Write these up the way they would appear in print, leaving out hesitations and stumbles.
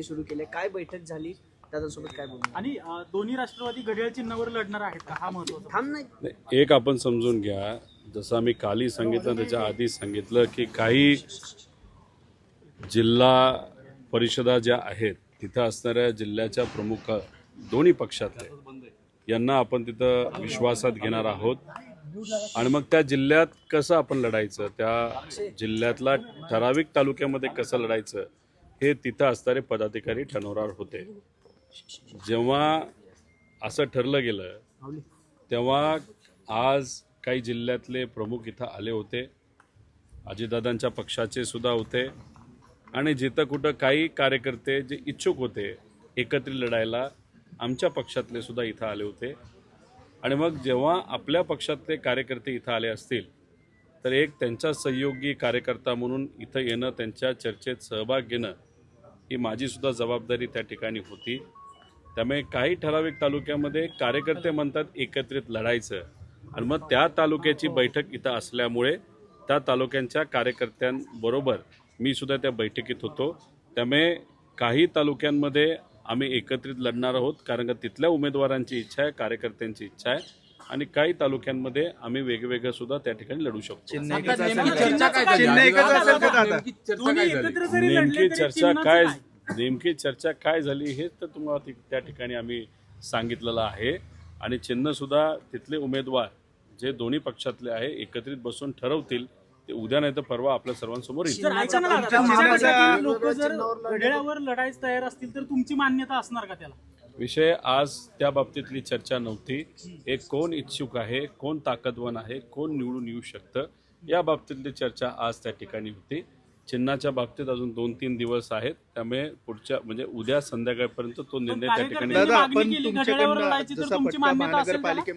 त्यांनी सुरू केले, काय बैठक झाली दादांसोबत, काय बोलणार? आणि दोन्ही राष्ट्रवादी घड्याळ चिन्हावर लढणार आहेत का, हा महत्त्वाचा थांब नाही. एक आपण समजून घ्या, जसं आम्ही कालही सांगितलं त्याच्या आधी सांगितलं की काही जिल्हा परिषदा ज्या आहेत तिथं असणाऱ्या जिल्ह्याच्या प्रमुख दोन्ही पक्षातले यांना आपण तिथं विश्वासात घेणार आहोत आणि मग त्या जिल्ह्यात कसं आपण लढायचं, त्या जिल्ह्यातला ठराविक तालुक्यामध्ये कसं लढायचं हे तिथं असणारे पदाधिकारी ठरवणार होते. जेव्हा असं ठरलं गेलं तेव्हा आज काही जिल्ह्यातले प्रमुख इथं आले होते, अजितदादांच्या पक्षाचे सुद्धा होते आणि जिथं कुठं काही कार्यकर्ते जे इच्छुक होते एकत्रित लढायला आमच्या पक्षातले सुद्धा इथं आले होते. आणि मग जेव्हा आपल्या पक्षातले कार्यकर्ते इथं आले असतील तर एक त्यांचा सहयोगी कार्यकर्ता म्हणून इथं येणं, त्यांच्या चर्चेत सहभाग घेणं ही माझी सुद्धा जबाबदारी त्या ठिकाणी होती. त्यामुळे काही ठराविक तालुक्यामध्ये कार्यकर्ते म्हणतात एकत्रित लढायचं आणि मग त्या तालुक्याची बैठक इथं असल्यामुळे त्या तालुक्यांच्या कार्यकर्त्यांबरोबर मी सुद्धा त्या बैठकीत होतो. त्यामुळे काही तालुक्यांमध्ये आम्ही एकत्रित लढणार आहोत कारण का तिथल्या उमेदवारांची इच्छा आहे, कार्यकर्त्यांची इच्छा आहे आणि काही तालुक्यांमध्ये आम्ही वेगवेगळं सुद्धा त्या ठिकाणी लढू शकतो. नेमकी चर्चा काय झाली हे तर तुम्हाला त्या ठिकाणी आम्ही सांगितलेलं आहे आणि चिन्ह सुद्धा तिथले उमेदवार जे दोन्ही पक्षातले आहे एकत्रित बसून ठरवतील ते उद्या नाही तर परवा आपल्या सर्वांसमोर येईल. लोक जर घड्याळावर लढायला तयार असतील तर तुमची मान्यता असणार का त्याला? विषय आज त्या बाबतीतली चर्चा नव्हती. एक कोण इच्छुक आहे, कोण ताकदवान आहे, कोण निवडून येऊ शकतं या बाबतीतली चर्चा आज त्या ठिकाणी होती. चिन्हाच्या बाबतीत अजून 2-3 दिवस आहेत, त्यामुळे पुढच्या म्हणजे उद्या संध्याकाळपर्यंत तो निर्णय त्या ठिकाणी.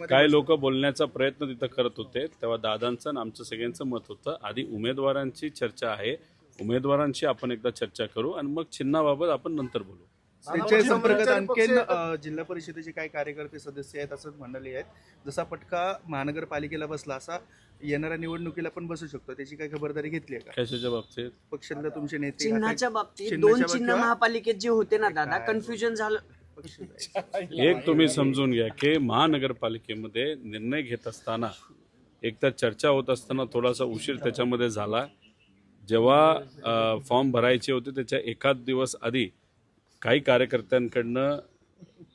काही लोक बोलण्याचा प्रयत्न तिथं करत होते तेव्हा दादांचं आणि आमचं सगळ्यांचं मत होतं आधी उमेदवारांची चर्चा आहे, उमेदवारांशी आपण एकदा चर्चा करू आणि मग चिन्हाबाबत आपण नंतर बोलू. त्यांच्या संपर्कात आणखीन जिल्हा परिषदेचे काही कार्यकर्ते सदस्य आहेत असं म्हणाले आहेत. जसा पटका महानगरपालिकेला बसला असा येणाऱ्या निवडणुकीला पण बसू शकतो, त्याची काही खबरदारी घेतली आहे का? कशाच्या बाबतीत? पक्षातले तुमचे नेते चिन्हाच्या बाबतीत दोन चिन्ह महापालिकेत जे होते ना दादा, कन्फ्युजन झालं. एक तुम्ही समजून घ्या की महानगरपालिकेमध्ये निर्णय घेत असताना एकतर चर्चा होत असताना थोडासा उशीर त्याच्यामध्ये झाला. जेव्हा फॉर्म भरायचे होते त्याच्या एखाद दिवस आधी काही कार्यकर्त्यांकडनं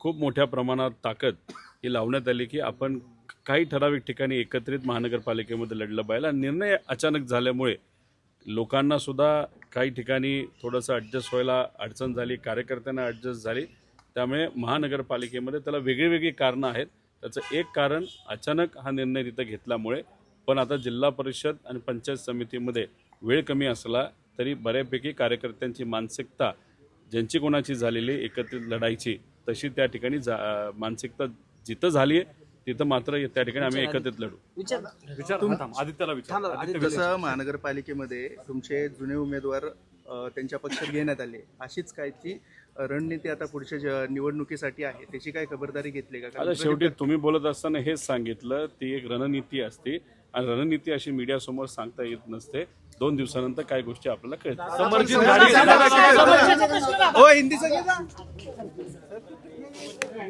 खूप मोठ्या प्रमाणात ताकद ही लावण्यात आली की आपण काही ठराविक ठिकाणी एकत्रित महानगरपालिकेमध्ये लढलं पाहिजे. निर्णय अचानक झाल्यामुळे लोकांना सुद्धा काही ठिकाणी थोडंसं ॲडजस्ट व्हायला अडचण झाली, कार्यकर्त्यांना ॲडजस्ट झाली. त्यामुळे महानगरपालिकेमध्ये त्याला वेगळी कारणं आहेत. त्याचं एक कारण अचानक हा निर्णय तिथं घेतल्यामुळे. पण आता जिल्हा परिषद आणि पंचायत समितीमध्ये वेळ कमी असला तरी बऱ्यापैकी कार्यकर्त्यांची मानसिकता ज्यांची कोणाची झालेली एकत्रित लढायची तशी त्या ठिकाणी मानसिकता जिथं झाली आहे तिथं मात्र त्या ठिकाणी आम्ही एकत्रित लढू. जसं महानगरपालिकेमध्ये तुमचे जुने उमेदवार त्यांच्या पक्षात घेण्यात आले, अशीच काय ती रणनीती आता पुढच्या निवडणुकीसाठी आहे, त्याची काय खबरदारी घेतली का? आता शेवटी तुम्ही बोलत असताना हेच सांगितलं, ती एक रणनीती असते आणि रणनीती अशी मीडियासमोर सांगता येत नसते. 2 दिवसानंतर काही गोष्टी आपल्याला कळतात.